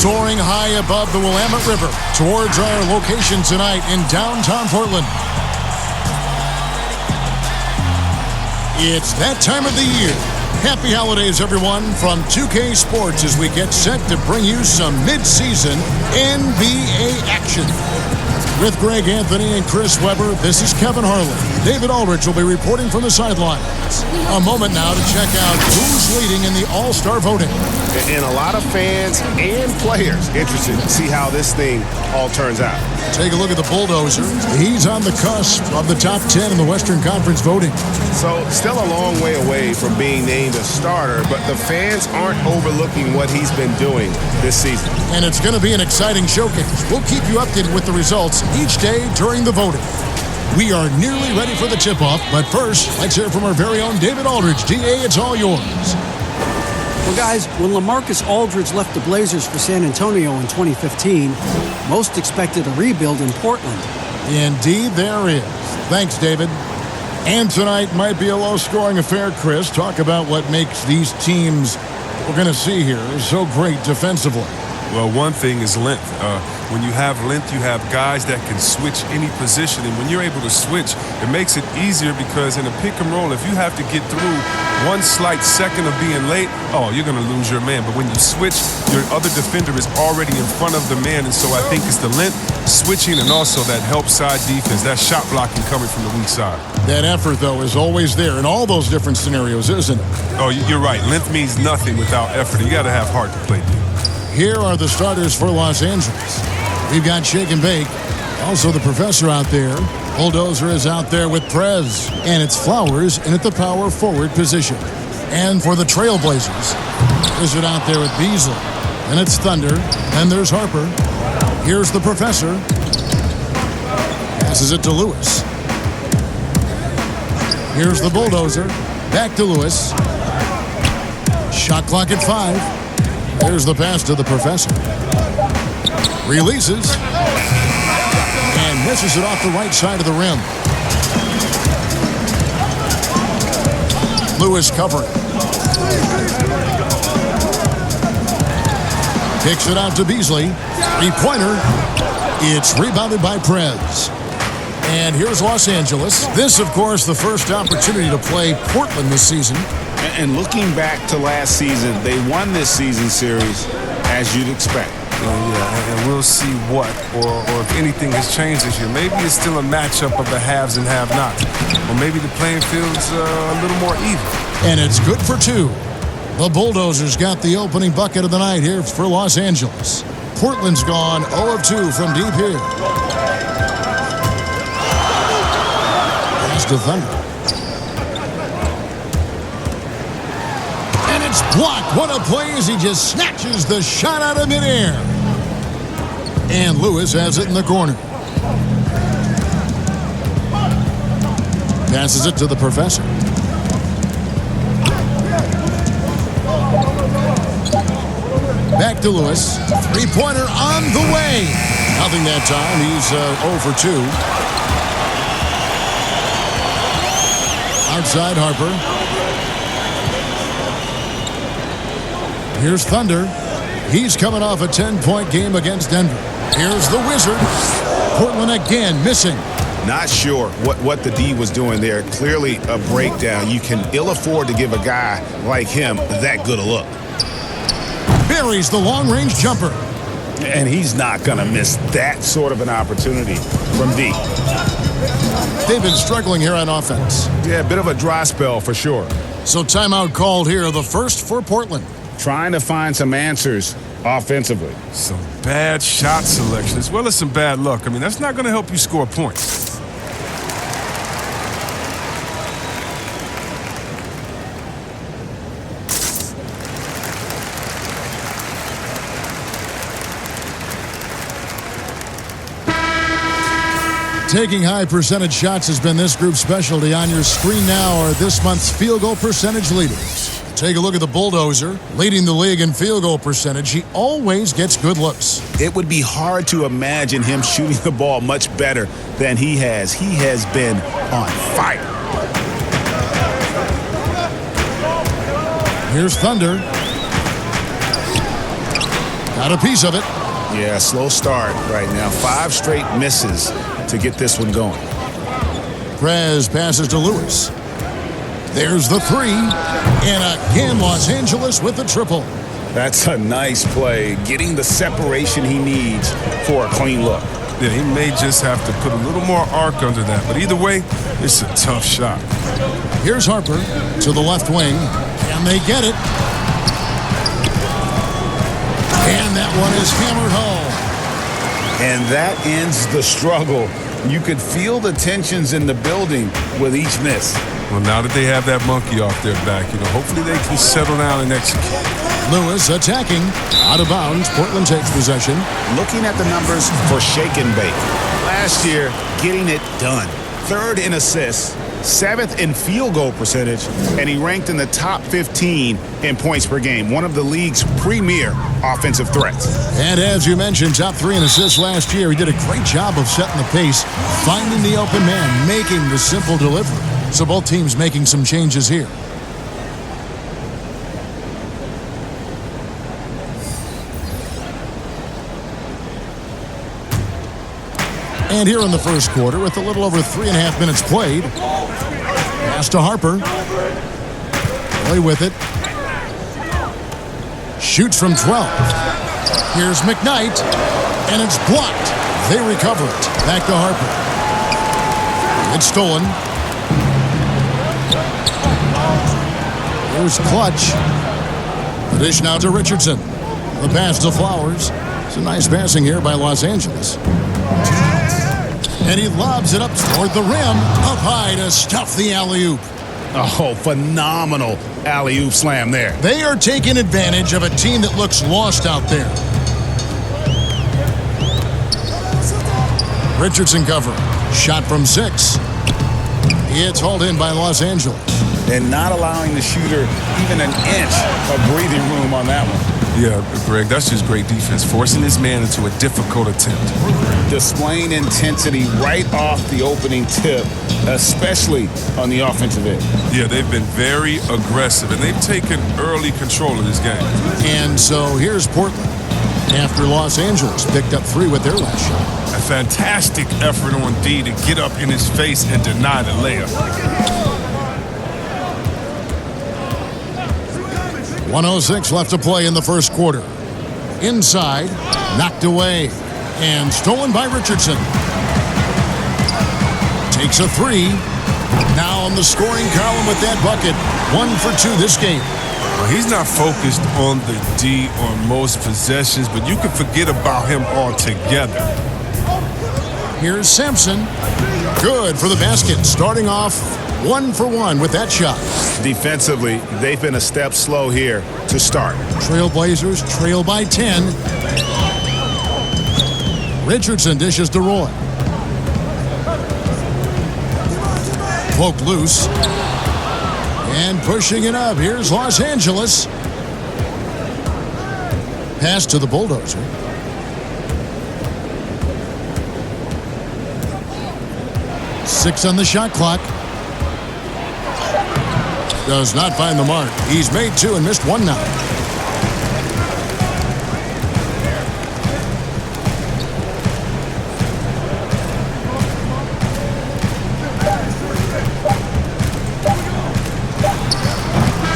soaring high above the Willamette River towards our location tonight in downtown Portland. It's that time of the year. Happy holidays, everyone, from 2K Sports as we get set to bring you some mid-season NBA action. With Greg Anthony and Chris Webber, this is Kevin Harlan. David Aldridge will be reporting from the sidelines. A moment now to check out who's leading in the All-Star voting. And a lot of fans and players interested to see how this thing all turns out. Take a look at the Bulldozer. He's on the cusp of the top 10 in the Western Conference voting. So still a long way away from being named a starter, but the fans aren't overlooking what he's been doing this season. And it's going to be an exciting showcase. We'll keep you updated with the results each day during the voting. We are nearly ready for the tip-off, but first, let's hear from our very own David Aldridge. DA, it's all yours. Well, guys, when LaMarcus Aldridge left the Blazers for San Antonio in 2015, most expected a rebuild in Portland. Indeed, there is. Thanks, David. And tonight might be a low-scoring affair, Chris. Talk about what makes these teams we're going to see here so great defensively. Well, one thing is length. When you have length, you have guys that can switch any position. And when you're able to switch, it makes it easier because in a pick and roll, if you have to get through one slight second of being late, you're going to lose your man. But when you switch, your other defender is already in front of the man. And so I think it's the length, switching, and also that help side defense, that shot blocking coming from the weak side. That effort, though, is always there in all those different scenarios, isn't it? Oh, you're right. Length means nothing without effort. You got to have heart to play. Here are the starters for Los Angeles. We've got Shake and Bake. Also the professor out there. Bulldozer is out there with Prez. And it's Flowers in at the power forward position. And for the Trailblazers, is it out there with Beasley. And it's Thunder. And there's Harper. Here's the professor. Passes it to Lewis. Here's the Bulldozer. Back to Lewis. Shot clock at 5. There's the pass to the professor. Releases. And misses it off the right side of the rim. Lewis covering. Kicks it out to Beasley. Three-pointer. It's rebounded by Prez. And here's Los Angeles. This, of course, the first opportunity to play Portland this season. And looking back to last season, they won this season series as you'd expect. And we'll see what, or if anything has changed this year. Maybe it's still a matchup of the haves and have-nots. Or maybe the playing field's a little more even. And it's good for 2. The Bulldozers got the opening bucket of the night here for Los Angeles. Portland's gone 0 of 2 from deep here. Pass to Thunder. Blocked. What a play as he just snatches the shot out of midair. And Lewis has it in the corner. Passes it to the professor. Back to Lewis. Three-pointer on the way. Nothing that time. He's 0 for 2. Outside Harper. Here's Thunder. He's coming off a 10-point game against Denver. Here's the Wizard. Portland again missing. Not sure what the D was doing there. Clearly a breakdown. You can ill afford to give a guy like him that good a look. Buries the long-range jumper. And he's not going to miss that sort of an opportunity from D. They've been struggling here on offense. Yeah, a bit of a dry spell for sure. So timeout called here, the first for Portland. Trying to find some answers offensively. Some bad shot selection as well as some bad luck. I mean, that's not going to help you score points. Taking high percentage shots has been this group's specialty. On your screen now are this month's field goal percentage leaders. Take a look at the Bulldozer, leading the league in field goal percentage. He always gets good looks. It would be hard to imagine him shooting the ball much better than he has. He has been on fire. Here's Thunder. Got a piece of it. Yeah, slow start right now. 5 straight misses to get this one going. Prez passes to Lewis. There's the 3. And again, Los Angeles with the triple. That's a nice play, getting the separation he needs for a clean look. Yeah, he may just have to put a little more arc under that. But either way, it's a tough shot. Here's Harper to the left wing. And they get it. And that one is hammered home. And that ends the struggle. You could feel the tensions in the building with each miss. Well, now that they have that monkey off their back, hopefully they can settle down and execute. Lewis attacking. Out of bounds. Portland takes possession. Looking at the numbers for Shake and Bake. Last year, getting it done. 3rd in assists, 7th in field goal percentage, and he ranked in the top 15 in points per game. One of the league's premier offensive threats. And as you mentioned, top 3 in assists last year. He did a great job of setting the pace, finding the open man, making the simple delivery. So both teams making some changes here. And here in the first quarter, with a little over 3.5 minutes played, pass to Harper. Play with it. Shoots from 12. Here's McKnight, and it's blocked. They recover it. Back to Harper. It's stolen. Here's Clutch. The dish now to Richardson. The pass to Flowers. It's a nice passing here by Los Angeles. And he lobs it up toward the rim. Up high to stuff the alley-oop. Oh, phenomenal alley-oop slam there. They are taking advantage of a team that looks lost out there. Richardson covering. Shot from 6. It's hauled in by Los Angeles. And not allowing the shooter even an inch of breathing room on that one. Yeah, Greg, that's just great defense, forcing this man into a difficult attempt. Displaying intensity right off the opening tip, especially on the offensive end. Yeah, they've been very aggressive, and they've taken early control of this game. And so here's Portland. After Los Angeles picked up 3 with their last shot. A fantastic effort on D to get up in his face and deny the layup. 1:06 left to play in the first quarter. Inside, knocked away, and stolen by Richardson. Takes a 3. Now on the scoring column with that bucket. 1 for 2 this game. Well, he's not focused on the D on most possessions, but you can forget about him altogether. Here's Sampson. Good for the basket. Starting off 1 for 1 with that shot. Defensively, they've been a step slow here to start. Trailblazers trail by 10. Richardson dishes to Roy. Poke loose. And pushing it up. Here's Los Angeles. Pass to the Bulldozer. Six on the shot clock. Does not find the mark. He's made 2 and missed 1 now.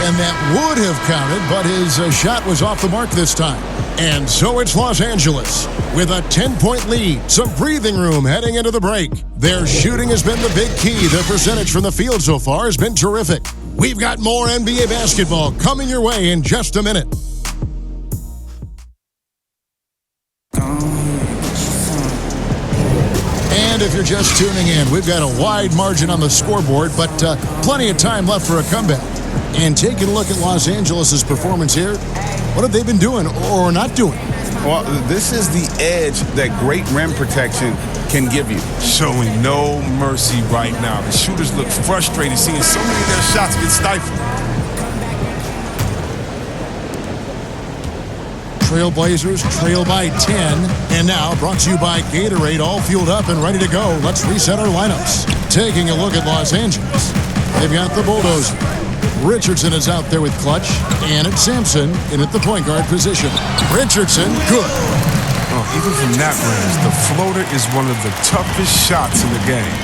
And that would have counted, but his shot was off the mark this time. And so it's Los Angeles with a 10-point lead. Some breathing room heading into the break. Their shooting has been the big key. Their percentage from the field so far has been terrific. We've got more NBA basketball coming your way in just a minute. And if you're just tuning in, we've got a wide margin on the scoreboard, but plenty of time left for a comeback. And taking a look at Los Angeles' performance here, what have they been doing or not doing? Well, this is the edge that great rim protection can give you. Showing no mercy right now. The shooters look frustrated, seeing so many of their shots get stifled. Trailblazers trail by 10. And now brought to you by Gatorade, all fueled up and ready to go. Let's reset our lineups. Taking a look at Los Angeles. They've got the Bulldozer. Richardson is out there with clutch, and it's Sampson in at the point guard position. Richardson, good. Oh, even from that range, the floater is one of the toughest shots in the game.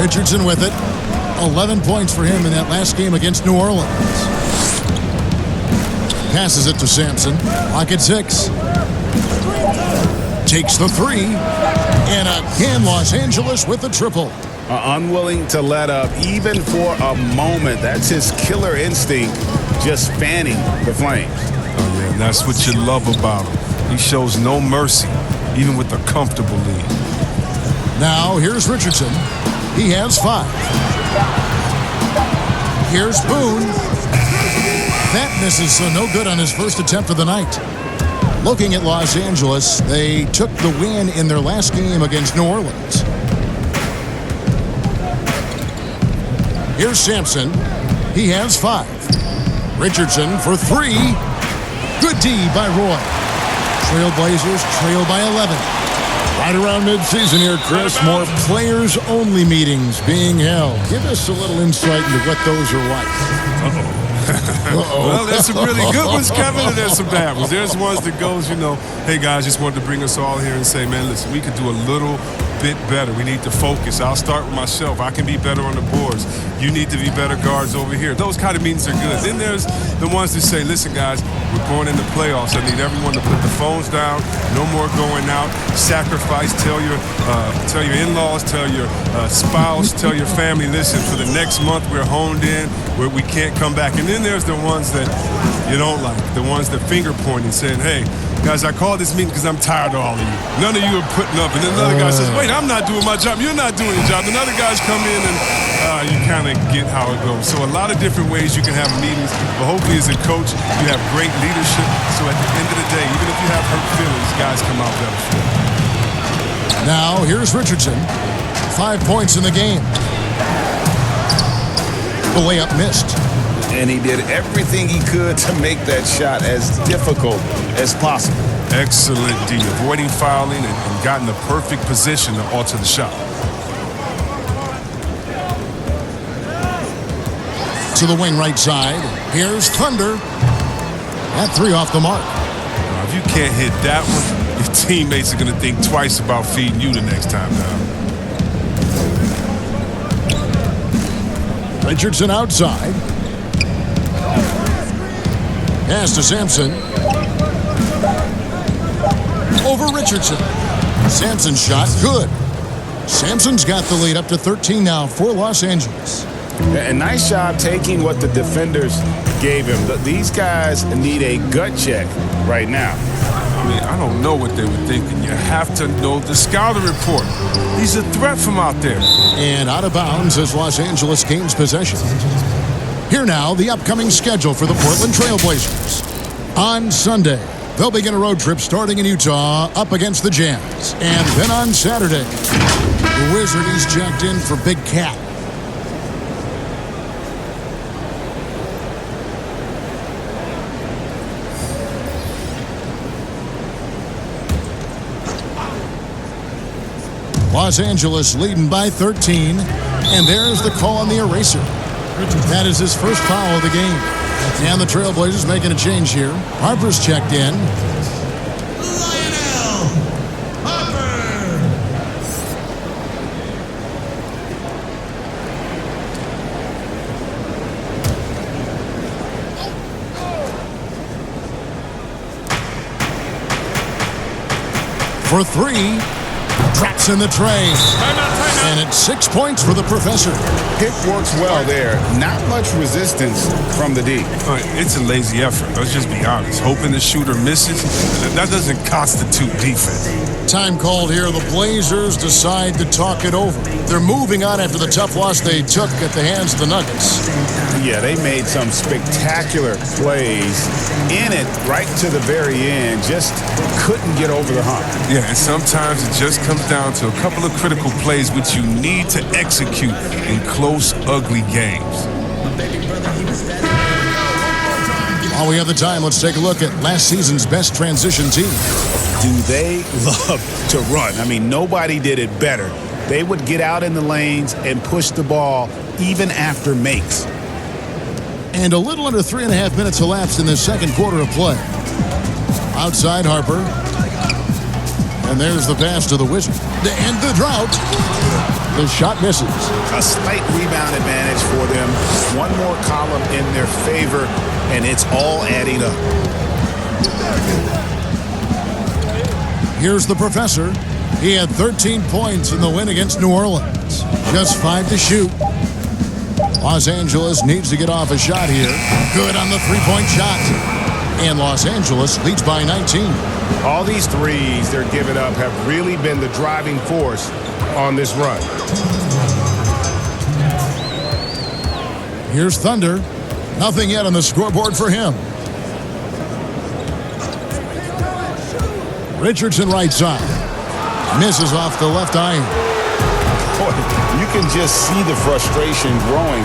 Richardson with it. 11 points for him in that last game against New Orleans. Passes it to Sampson. Clock at 6. Takes the 3. And again, Los Angeles with the triple. Unwilling to let up even for a moment. That's his killer instinct, just fanning the flames. Oh, yeah, and that's what you love about him. He shows no mercy, even with a comfortable lead. Now, here's Richardson. He has 5. Here's Boone. That misses, so no good on his first attempt of the night. Looking at Los Angeles, they took the win in their last game against New Orleans. Here's Sampson. He has 5. Richardson for 3. Good D by Roy. Trailblazers trail by 11. Right around midseason here, Chris. More players-only meetings being held. Give us a little insight into what those are like. Well, there's some really good ones, Kevin, and there's some bad ones. There's ones that goes, hey, guys, just wanted to bring us all here and say, man, listen, we could do a little bit better. We need to focus. I'll start with myself. I can be better on the boards. You need to be better guards over here. Those kind of meetings are good. Then there's the ones that say, listen, guys, we're going into playoffs. I need everyone to put the phones down. No more going out. Sacrifice. Tell your in-laws, tell your spouse, tell your family, listen, for the next month we're honed in where we can't come back. And then there's the ones that you don't like, the ones that finger pointing, saying, hey, guys, I called this meeting because I'm tired of all of you. None of you are putting up. And then another guy says, wait, I'm not doing my job. You're not doing your job. And other guys come in and you kind of get how it goes. So a lot of different ways you can have meetings. But hopefully as a coach, you have great leadership. So at the end of the day, even if you have hurt feelings, guys come out better for it. Now, here's Richardson. 5 points in the game. The layup missed. And he did everything he could to make that shot as difficult as possible. Excellent D, avoiding fouling and got in the perfect position to alter the shot. To the wing right side. Here's Thunder. That 3 off the mark. Now, if you can't hit that one, your teammates are going to think twice about feeding you the next time down. Richardson outside. Pass to Sampson. Over Richardson. Sampson's shot, good. Sampson's got the lead up to 13 now for Los Angeles. A nice job taking what the defenders gave him. These guys need a gut check right now. I mean, I don't know what they were thinking. You have to know the scouting report. He's a threat from out there. And out of bounds as Los Angeles gains possession. Here now, the upcoming schedule for the Portland Trail Blazers. On Sunday, they'll begin a road trip starting in Utah up against the Jazz. And then on Saturday, the Wizard is checked in for Big Cat. Los Angeles leading by 13. And there's the call on the eraser. That is his first foul of the game. And the Trailblazers making a change here. Harper's checked in. Lionel Harper. For 3. Traps in the tray. And it's 6 points for the professor. Pick works well there. Not much resistance from the D. It's a lazy effort. Let's just be honest. Hoping the shooter misses, that doesn't constitute defense. Time called here. The Blazers decide to talk it over. They're moving on after the tough loss they took at the hands of the Nuggets. Yeah, they made some spectacular plays in it right to the very end. Just couldn't get over the hump. Yeah, and sometimes it just comes down to a couple of critical plays which you need to execute in close, ugly games. While we have the time, let's take a look at last season's best transition team. Do they love to run? I mean, nobody did it better they would get out in the lanes and push the ball even after makes. And a little under 3.5 minutes elapsed in the second quarter of play. Outside Harper. And there's the pass to the Wizard. To end the drought. The shot misses. A slight rebound advantage for them. One more column in their favor, and it's all adding up. Here's the professor. He had 13 points in the win against New Orleans. Just 5 to shoot. Los Angeles needs to get off a shot here. Good on the three-point shot. And Los Angeles leads by 19. All these threes they're giving up have really been the driving force on this run. Here's Thunder. Nothing yet on the scoreboard for him. Richardson right side. Misses off the left iron. Boy, you can just see the frustration growing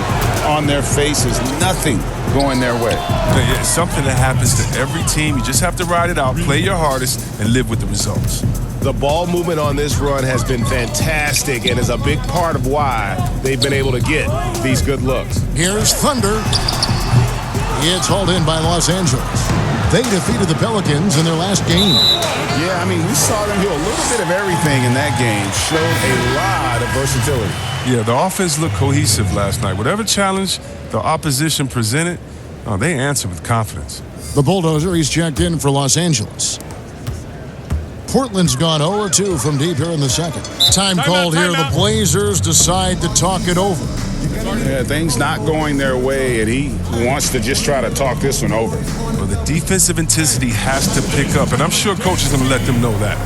on their faces. Nothing going their way. Yeah, it's something that happens to every team. You just have to ride it out, play your hardest, and live with the results. The ball movement on this run has been fantastic and is a big part of why they've been able to get these good looks. Here's Thunder. It's hauled in by Los Angeles. They defeated the Pelicans in their last game. Yeah, I mean, we saw them do a little bit of everything in that game. Showed a lot of versatility. Yeah, the offense looked cohesive last night. Whatever challenge the opposition presented, they answered with confidence. The Bulldozer, he's checked in for Los Angeles. Portland's gone 0-2 from deep here in the second. Time called here. The Blazers decide to talk it over. Yeah, things not going their way, and he wants to just try to talk this one over. Well, the defensive intensity has to pick up, and I'm sure coach is going to let them know that.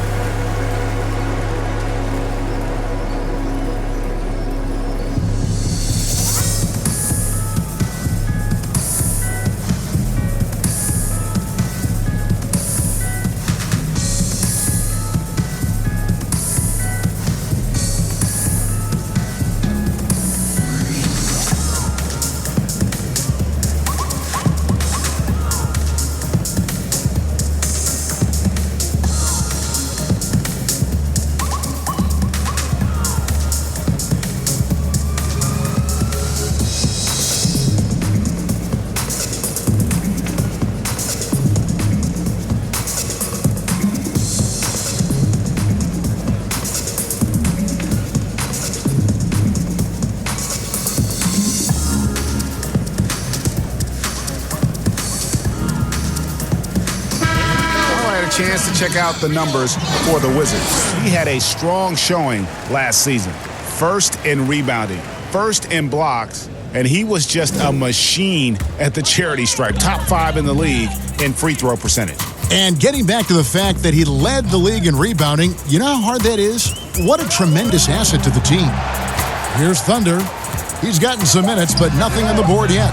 Chance to check out the numbers for the Wizards. He had a strong showing last season. First in rebounding, first in blocks, and he was just a machine at the charity stripe. Top 5 in the league in free throw percentage. And getting back to the fact that he led the league in rebounding, you know how hard that is? What a tremendous asset to the team. Here's Thunder. He's gotten some minutes, but nothing on the board yet.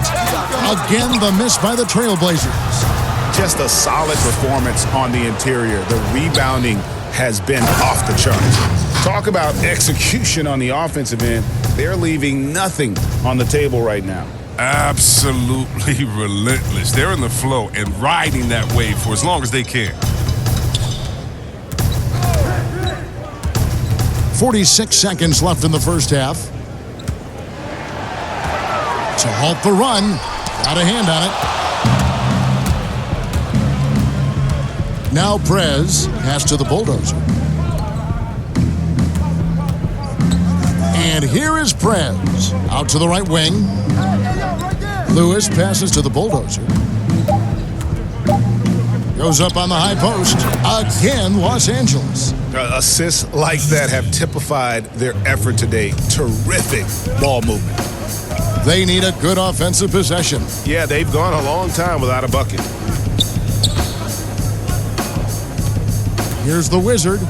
Again, the miss by the Trailblazers. Just a solid performance on the interior. The rebounding has been off the charts. Talk about execution on the offensive end. They're leaving nothing on the table right now. Absolutely relentless. They're in the flow and riding that wave for as long as they can. 46 seconds left in the first half. To halt the run. Got a hand on it. Now Prez pass to the Bulldozer. And here is Prez. Out to the right wing. Lewis passes to the Bulldozer. Goes up on the high post. Again, Los Angeles. Assists like that have typified their effort today. Terrific ball movement. They need a good offensive possession. Yeah, they've gone a long time without a bucket. Here's the Wizard.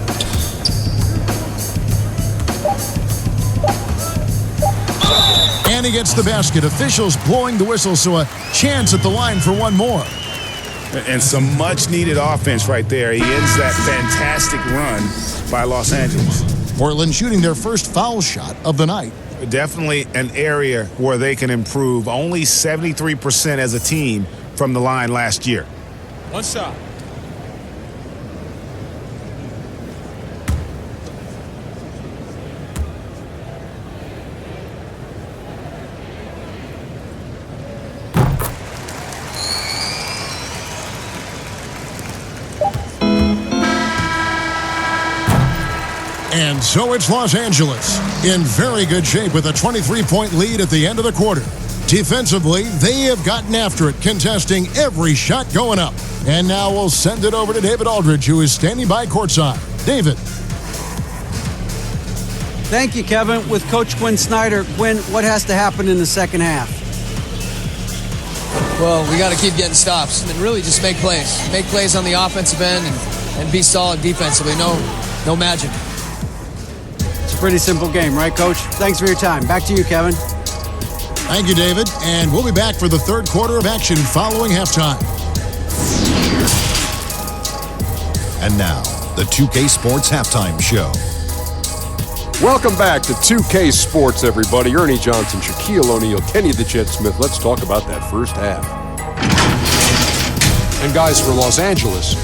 And he gets the basket. Officials blowing the whistle, so a chance at the line for one more. And some much-needed offense right there. He ends that fantastic run by Los Angeles. Portland shooting their first foul shot of the night. Definitely an area where they can improve. Only 73% as a team from the line last year. One shot. And so it's Los Angeles in very good shape with a 23-point lead at the end of the quarter. Defensively, they have gotten after it, contesting every shot going up. And now we'll send it over to David Aldridge, who is standing by courtside. David. Thank you, Kevin. With Coach Quinn Snyder, Quinn, what has to happen in the second half? Well, we got to keep getting stops and really just make plays. Make plays on the offensive end and be solid defensively. No magic. It's a pretty simple game, right, Coach? Thanks for your time. Back to you, Kevin. Thank you, David. And we'll be back for the third quarter of action following halftime. And now, the 2K Sports Halftime Show. Welcome back to 2K Sports, everybody. Ernie Johnson, Shaquille O'Neal, Kenny the Jet Smith. Let's talk about that first half. And guys, for Los Angeles,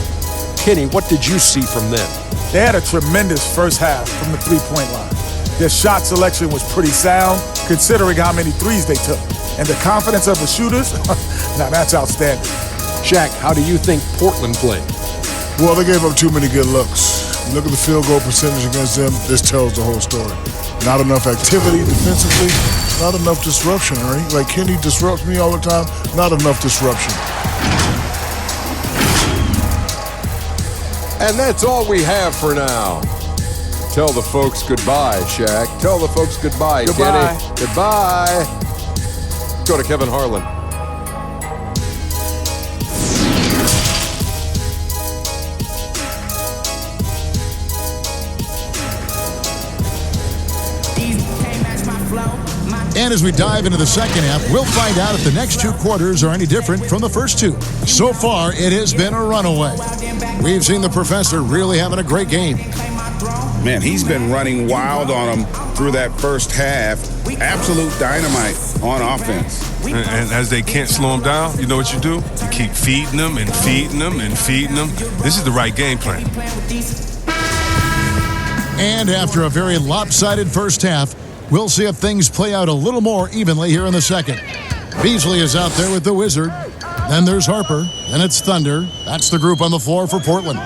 Kenny, what did you see from them? They had a tremendous first half from the three-point line. Their shot selection was pretty sound, considering how many threes they took. And the confidence of the shooters, now that's outstanding. Shaq, how do you think Portland played? Well, they gave up too many good looks. You look at the field goal percentage against them, this tells the whole story. Not enough activity defensively, not enough disruption, Ernie. Like Kenny disrupts me all the time, not enough disruption. And that's all we have for now. Tell the folks goodbye, Shaq. Tell the folks goodbye, Goodbye. Kenny. Goodbye. Go to Kevin Harlan. And as we dive into the second half, we'll find out if the next two quarters are any different from the first two. So far, it has been a runaway. We've seen the professor really having a great game. Man, he's been running wild on them through that first half. Absolute dynamite on offense. And as they can't slow him down, you know what you do? You keep feeding them and feeding them and feeding them. This is the right game plan. And after a very lopsided first half, we'll see if things play out a little more evenly here in the second. Beasley is out there with the Wizard. Then there's Harper. Then it's Thunder. That's the group on the floor for Portland.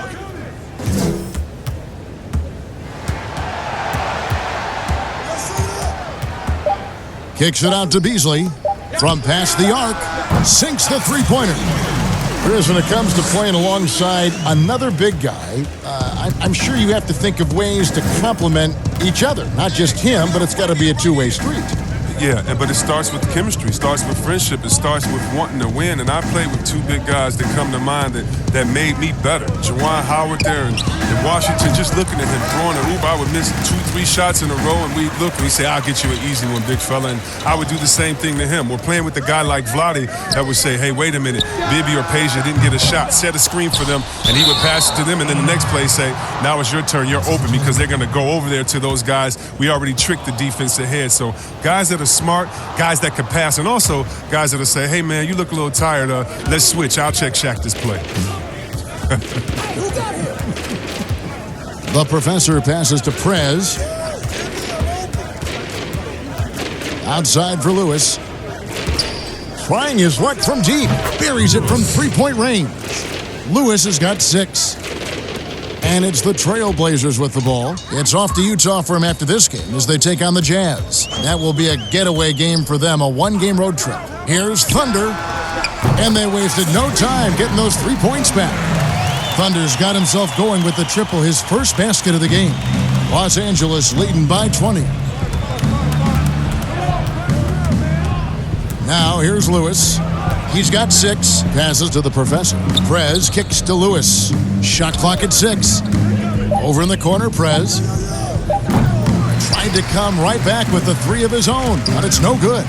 Kicks it out to Beasley. From past the arc, sinks the three-pointer. Here's when it comes to playing alongside another big guy, I'm sure you have to think of ways to complement each other. Not just him, but it's got to be a two-way street. Yeah, but it starts with chemistry. It starts with friendship. It starts with wanting to win. And I played with two big guys that come to mind that made me better. Juwan Howard there in Washington, just looking at him throwing a hoop, I would miss 2-3 shots in a row, and we'd look and we'd say, I'll get you an easy one, big fella. And I would do the same thing to him. We're playing with a guy like Vlade that would say, hey, wait a minute, Bibby or Peja didn't get a shot. Set a screen for them, and he would pass it to them, and then the next play say, now it's your turn, you're open, because they're going to go over there to those guys. We already tricked the defense ahead. So guys that are smart, guys that can pass, and also guys that'll say, hey, man, you look a little tired. Let's switch. I'll check Shaq this play. The professor passes to Prez. Outside for Lewis. Trying his luck from deep. Buries it from three-point range. Lewis has got 6. And it's the Trailblazers with the ball. It's off to Utah for him after this game as they take on the Jazz. That will be a getaway game for them, a one-game road trip. Here's Thunder. And they wasted no time getting those 3 points back. Thunder's got himself going with the triple, his first basket of the game. Los Angeles leading by 20. Now here's Lewis. He's got 6. Passes to the professor. Prez kicks to Lewis. Shot clock at 6. Over in the corner, Prez. Tried to come right back with the 3 of his own, but it's no good.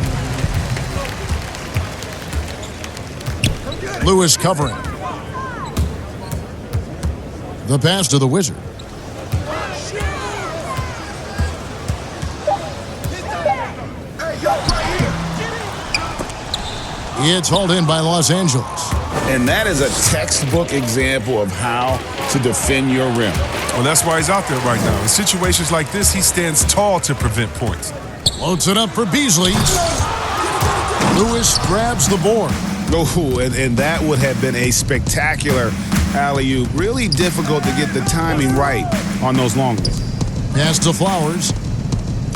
Lewis covering. The pass to the Wizard. It's hauled in by Los Angeles. And that is a textbook example of how to defend your rim. Well, that's why he's out there right now. In situations like this, he stands tall to prevent points. Loads it up for Beasley. Lewis grabs the board. Oh, and that would have been a spectacular alley-oop. Really difficult to get the timing right on those long ones. Pass to Flowers.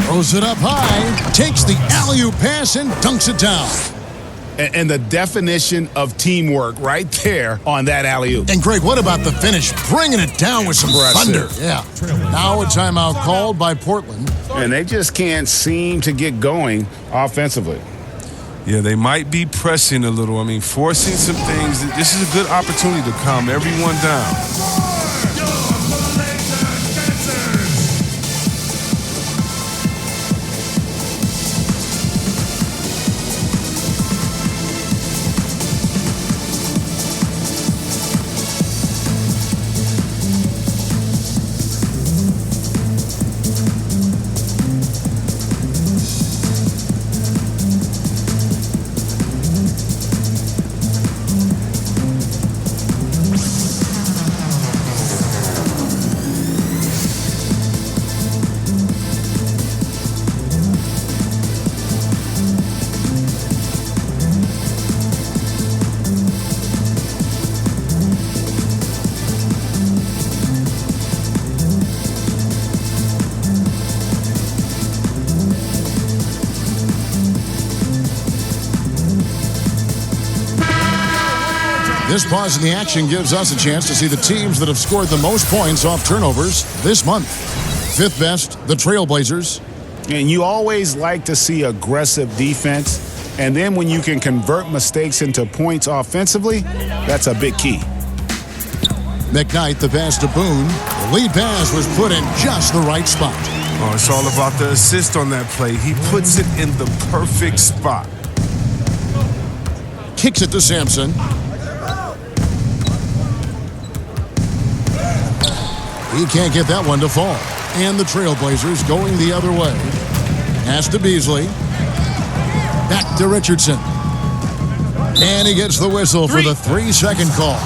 Throws it up high. Takes the alley-oop pass and dunks it down. And the definition of teamwork right there on that alley-oop. And Greg, what about the finish? Bringing it down with some thunder. Yeah. Now a timeout called by Portland. And they just can't seem to get going offensively. Yeah, they might be pressing a little. I mean, forcing some things. This is a good opportunity to calm everyone down. This pause in the action gives us a chance to see the teams that have scored the most points off turnovers this month. Fifth best, the Trailblazers. And you always like to see aggressive defense. And then when you can convert mistakes into points offensively, that's a big key. McKnight, the pass to Boone. The lead pass was put in just the right spot. Oh, it's all about the assist on that play. He puts it in the perfect spot. Kicks it to Sampson. He can't get that one to fall. And the Trailblazers going the other way. Pass to Beasley. Back to Richardson. And he gets the whistle for the 3-second call.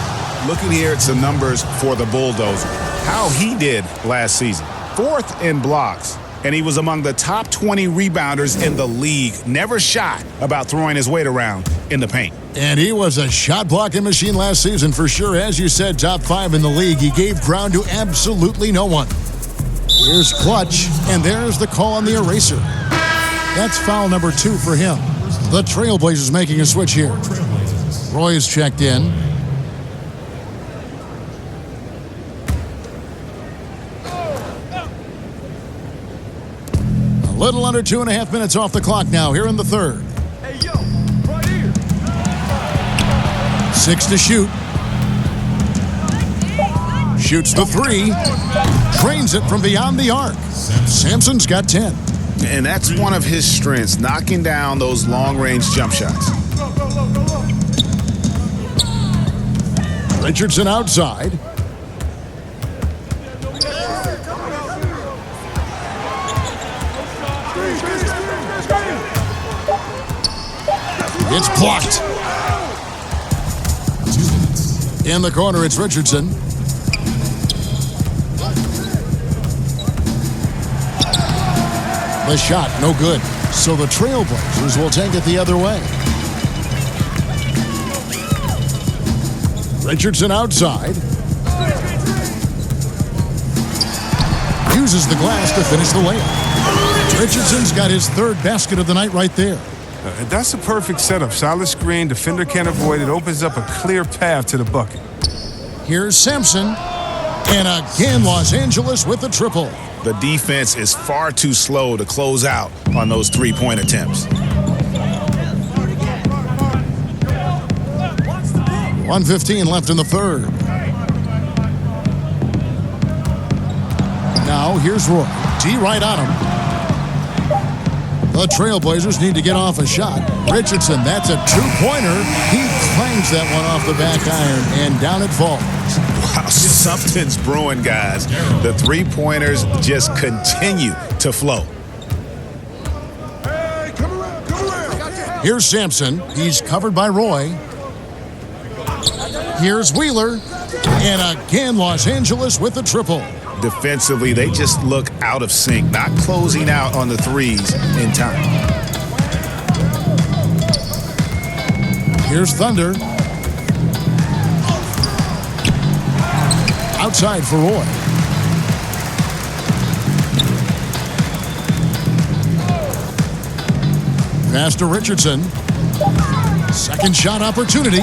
Looking here at some numbers for the Bulldozer. How he did last season. 4th in blocks. And he was among the top 20 rebounders in the league. Never shy about throwing his weight around in the paint. And he was a shot blocking machine last season for sure. As you said, top 5 in the league. He gave ground to absolutely no one. Here's Clutch, and there's the call on the eraser. That's foul number 2 for him. The Trailblazers making a switch here. Roy's checked in. A little under 2.5 minutes off the clock now here in the third. Hey, yo, right here. 6 to shoot. Shoots the 3. Trains it from beyond the arc. Sampson's got 10. And that's one of his strengths, knocking down those long-range jump shots. Richardson outside. It's blocked. In the corner, it's Richardson. The shot, no good. So the Trailblazers will take it the other way. Richardson outside. Uses the glass to finish the layup. Richardson's got his 3rd basket of the night right there. That's a perfect setup. Solid screen, defender can't avoid it. Opens up a clear path to the bucket. Here's Sampson. And again, Los Angeles with the triple. The defense is far too slow to close out on those 3-point attempts. 1:15 left in the third. Now here's Roy. D right on him. The Trailblazers need to get off a shot. Richardson, that's a 2-pointer. He clangs that one off the back iron, and down it falls. Wow, something's brewing, guys. The 3-pointers just continue to flow. Hey, come around. Here's Sampson. He's covered by Roy. Here's Wheeler. And again, Los Angeles with the triple. Defensively, they just look out of sync, not closing out on the threes in time. Here's Thunder. Outside for Roy. Pass to Richardson. Second shot opportunity.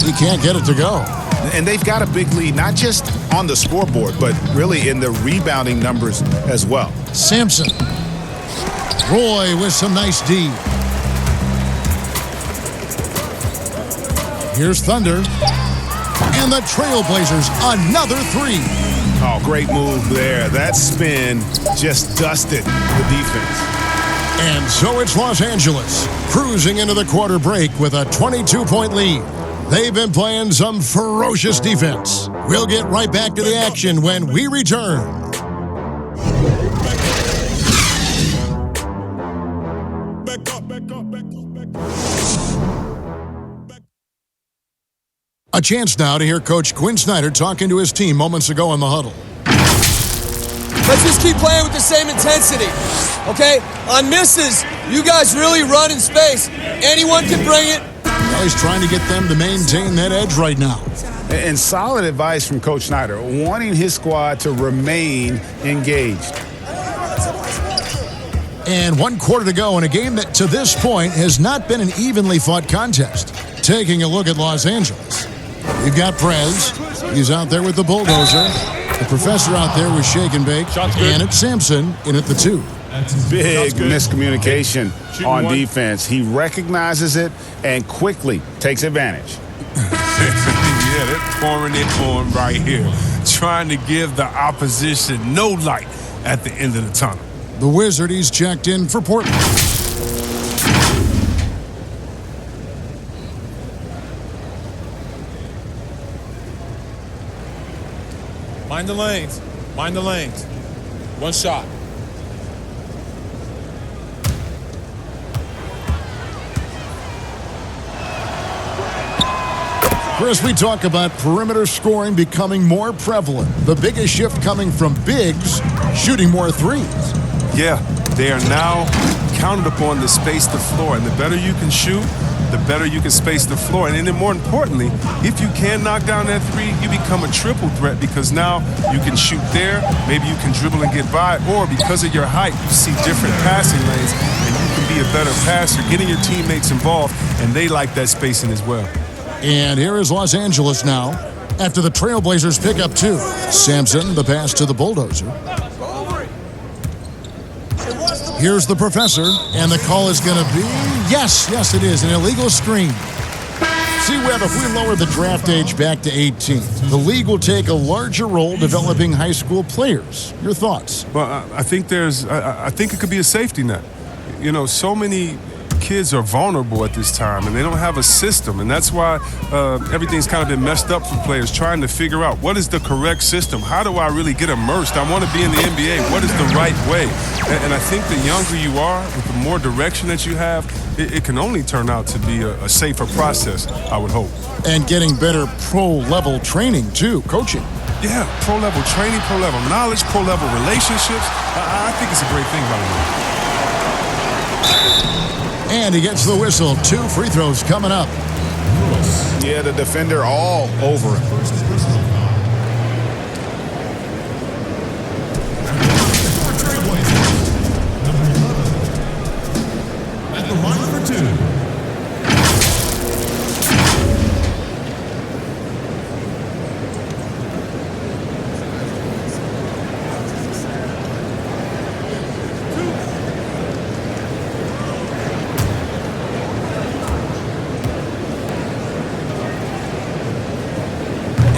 He can't get it to go. And they've got a big lead, not just on the scoreboard, but really in the rebounding numbers as well. Sampson. Roy with some nice D. Here's Thunder. And the Trailblazers, another three. Oh, great move there. That spin just dusted the defense. And so it's Los Angeles, cruising into the quarter break with a 22-point lead. They've been playing some ferocious defense. We'll get right back to the action when we return. A chance now to hear Coach Quinn Snyder talking to his team moments ago in the huddle. Let's just keep playing with the same intensity, okay? On misses, you guys really run in space. Anyone can bring it. Well, he's trying to get them to maintain that edge right now. And solid advice from Coach Snyder, wanting his squad to remain engaged. And 1 quarter to go in a game that to this point has not been an evenly fought contest. Taking a look at Los Angeles. We've got Prez. He's out there with the bulldozer. The professor out there with Shake and Bake. And it's Sampson in at the 2. Big miscommunication on defense. He recognizes it and quickly takes advantage. Yeah, they're pouring it on right here. Trying to give the opposition no light at the end of the tunnel. The Wizard, he's checked in for Portland. Mind the lanes. Mind the lanes. One shot. Chris, we talk about perimeter scoring becoming more prevalent. The biggest shift coming from bigs shooting more threes. Yeah, they are now counted upon to space the floor. And the better you can shoot, the better you can space the floor. And then more importantly, if you can knock down that three, you become a triple threat because now you can shoot there, maybe you can dribble and get by, or because of your height, you see different passing lanes and you can be a better passer, getting your teammates involved, and they like that spacing as well. And here is Los Angeles now after the Trailblazers pick up 2. Sampson, the pass to the bulldozer. Here's the professor, and the call is going to be, yes, it is, an illegal screen. See, Webb, if we lower the draft age back to 18, the league will take a larger role developing high school players. Your thoughts? Well, I think I think it could be a safety net. You know, so many kids are vulnerable at this time and they don't have a system, and that's why everything's kind of been messed up for players trying to figure out what is the correct system. How do I really get immersed? I want to be in the NBA. What is the right way? And I think the younger you are, with the more direction that you have, it can only turn out to be a safer process, I would hope. And getting better pro-level training too, coaching. Yeah, pro-level training, pro-level knowledge, pro-level relationships. I think it's a great thing, by the way. And he gets the whistle. 2 free throws coming up. Yeah, the defender all over it. At the line for 2.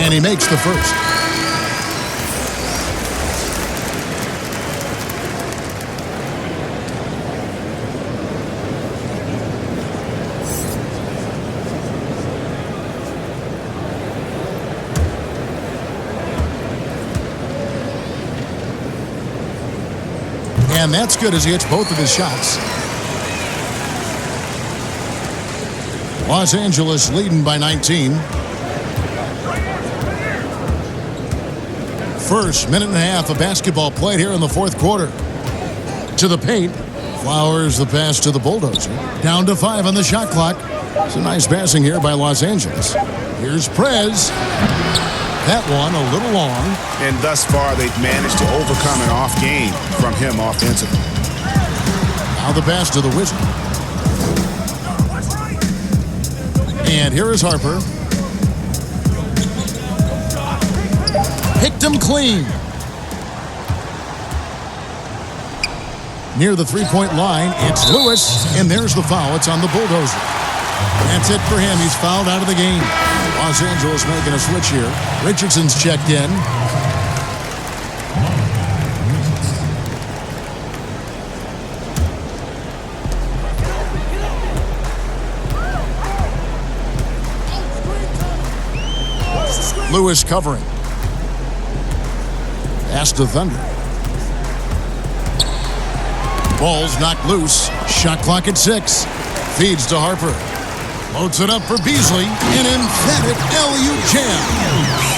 And he makes the first. And that's good as he hits both of his shots. Los Angeles leading by 19. First minute and a half of basketball played here in the fourth quarter. To the paint. Flowers the pass to the bulldozer. Down to 5 on the shot clock. It's a nice passing here by Los Angeles. Here's Prez. That one a little long. And thus far, they've managed to overcome an off game from him offensively. Now the pass to the Wizard. And here is Harper. Picked him clean. Near the three-point line, it's Lewis, and there's the foul. It's on the Bulldozer. That's it for him. He's fouled out of the game. Los Angeles making a switch here. Richardson's checked in. Lewis covering. Pass to Thunder. Ball's knocked loose. Shot clock at 6. Feeds to Harper. Loads it up for Beasley. An emphatic LU jam.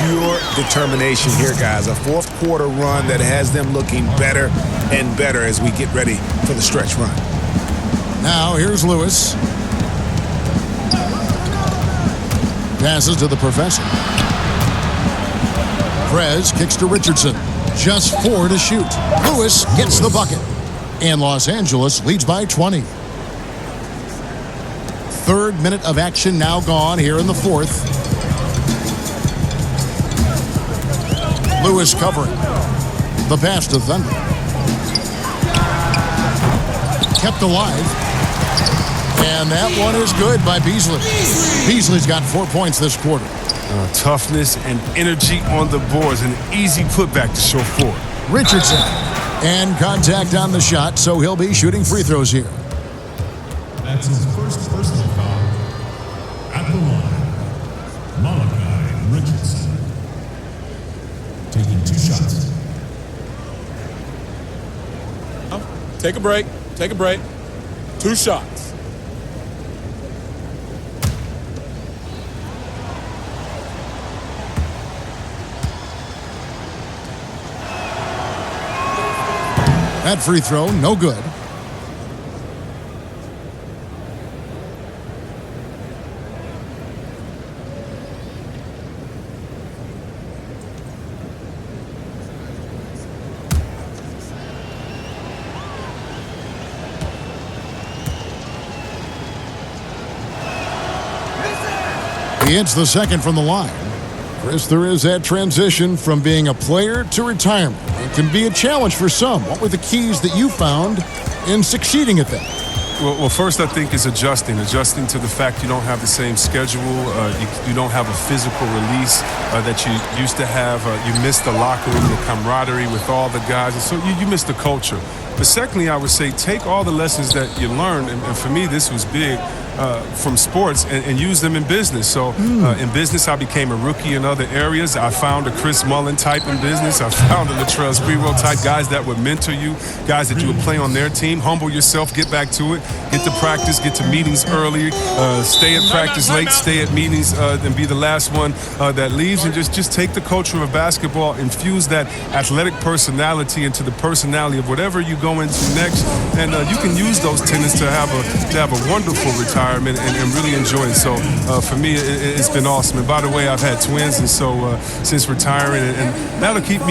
Pure determination here, guys. A fourth quarter run that has them looking better and better as we get ready for the stretch run. Now here's Lewis. Passes to the Professor. Prez kicks to Richardson. Just 4 to shoot. Lewis gets the bucket. And Los Angeles leads by 20. Third minute of action now gone here in the fourth. Lewis covering. The pass to Thunder. Kept alive. And that one is good by Beasley. Beasley's got 4 points this quarter. Toughness and energy on the boards. An easy putback to show forward. Richardson. And contact on the shot, so he'll be shooting free throws here. That's his first personal foul. At the line, Malachi Richardson. Taking 2 shots. Take a break. Take a break. 2 shots. That free throw, no good. He hits the second from the line. Chris, there is that transition from being a player to retirement. It can be a challenge for some. What were the keys that you found in succeeding at that? Well, first I think is adjusting to the fact you don't have the same schedule. You don't have a physical release that you used to have. You miss the locker room, the camaraderie with all the guys, and so you miss the culture. But secondly, I would say take all the lessons that you learned, and for me this was big, from sports and use them in business. So in business, I became a rookie in other areas. I found a Chris Mullin type in business. I found a Latrell Sprewell type, guys that would mentor you, guys that you would play on their team. Humble yourself, get back to it, get to practice, get to meetings early, stay at practice late, stay at meetings, and be the last one that leaves, and just take the culture of basketball, infuse that athletic personality into the personality of whatever you go into next, and you can use those tenets to have a wonderful retirement and really enjoy it. So for me, it's been awesome. And by the way, I've had twins, and so since retiring, and that'll keep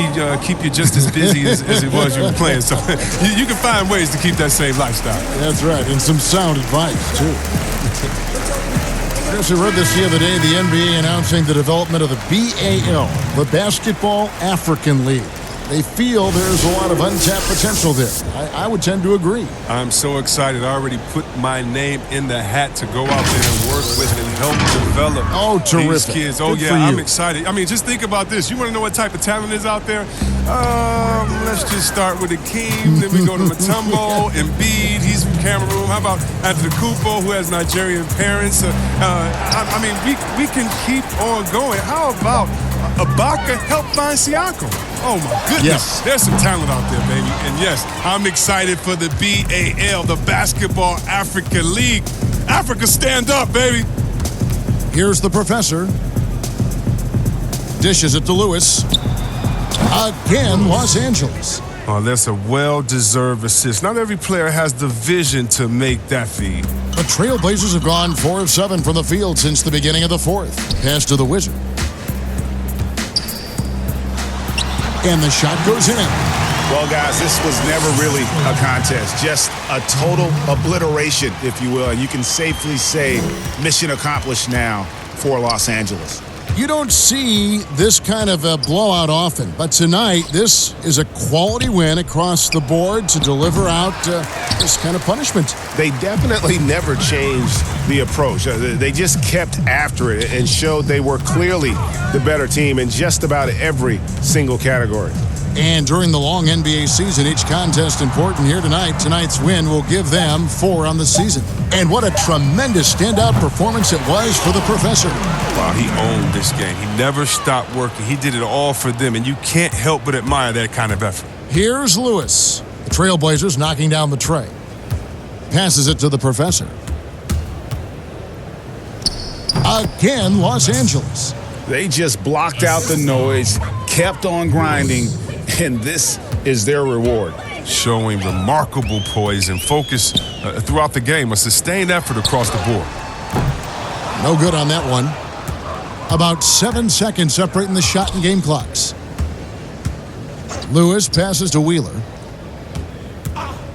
you just as busy as it was you were playing. So you can find ways to keep that same lifestyle. That's right, and some sound advice too. Chris, I read this the other day, the NBA announcing the development of the BAL, the Basketball African League. They feel there's a lot of untapped potential there. I would tend to agree. I'm so excited. I already put my name in the hat to go out there and work with and help develop these kids. Oh, yeah, I'm excited. I mean, just think about this. You want to know what type of talent is out there? Let's just start with Akeem. Then we go to Mutombo, Embiid. He's from Cameroon. How about Antetokounmpo, who has Nigerian parents? I mean, we can keep on going. How about Ibaka help find Siakam? Oh, my goodness. Yes. There's some talent out there, baby. And yes, I'm excited for the BAL, the Basketball Africa League. Africa, stand up, baby. Here's the Professor. Dishes it to Lewis. Again, Los Angeles. Oh, that's a well-deserved assist. Not every player has the vision to make that feed. The Trailblazers have gone 4 of 7 from the field since the beginning of the fourth. Pass to the Wizard. And the shot goes in. Well, guys, this was never really a contest, just a total obliteration, if you will. And you can safely say mission accomplished now for Los Angeles. You don't see this kind of a blowout often, but tonight this is a quality win across the board to deliver out this kind of punishment. They definitely never changed the approach. They just kept after it and showed they were clearly the better team in just about every single category. And during the long NBA season, each contest important here tonight. Tonight's win will give them 4 on the season. And what a tremendous standout performance it was for the professor. Wow, he owned this game. He never stopped working. He did it all for them, and you can't help but admire that kind of effort. Here's Lewis. The Trailblazers knocking down the tray. Passes it to the professor. Again, Los Angeles. They just blocked out the noise, kept on grinding, and this is their reward. Showing remarkable poise and focus throughout the game, a sustained effort across the board. No good on that one. About 7 seconds separating the shot and game clocks. Lewis passes to Wheeler.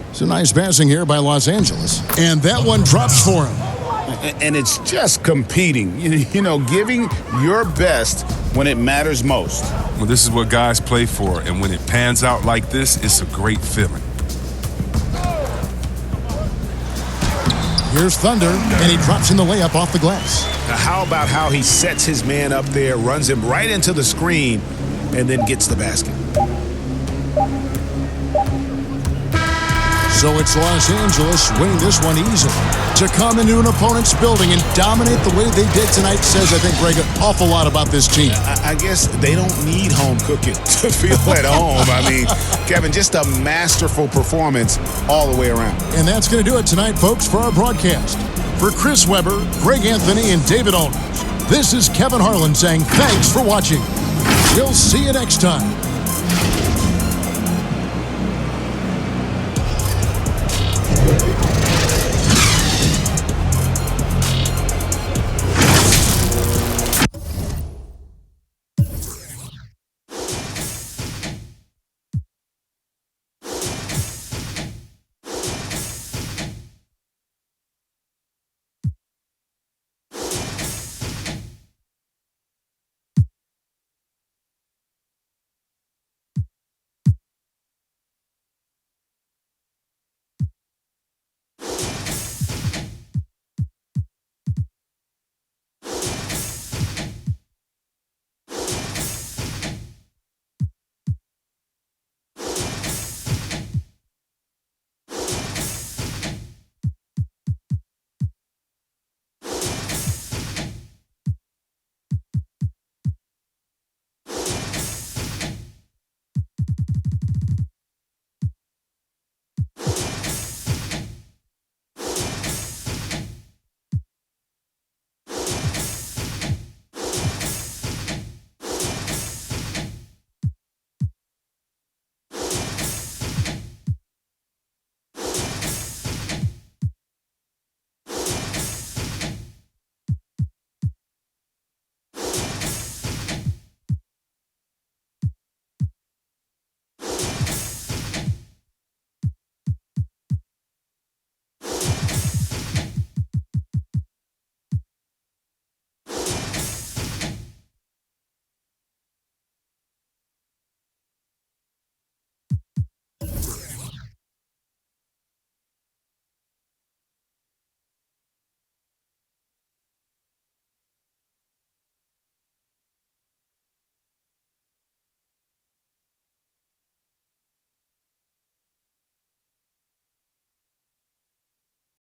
It's a nice passing here by Los Angeles. And that one drops for him. And it's just competing, you know, giving your best when it matters most. Well, this is what guys play for, and when it pans out like this, it's a great feeling. Here's Thunder, and he drops in the layup off the glass. Now, how about how he sets his man up there, runs him right into the screen, and then gets the basket? So it's Los Angeles winning this one easily. To come into an opponent's building and dominate the way they did tonight says, I think, Greg, an awful lot about this team. I guess they don't need home cooking to feel at home. I mean, Kevin, just a masterful performance all the way around. And that's going to do it tonight, folks, for our broadcast. For Chris Webber, Greg Anthony, and David Aldridge, this is Kevin Harlan saying thanks for watching. We'll see you next time.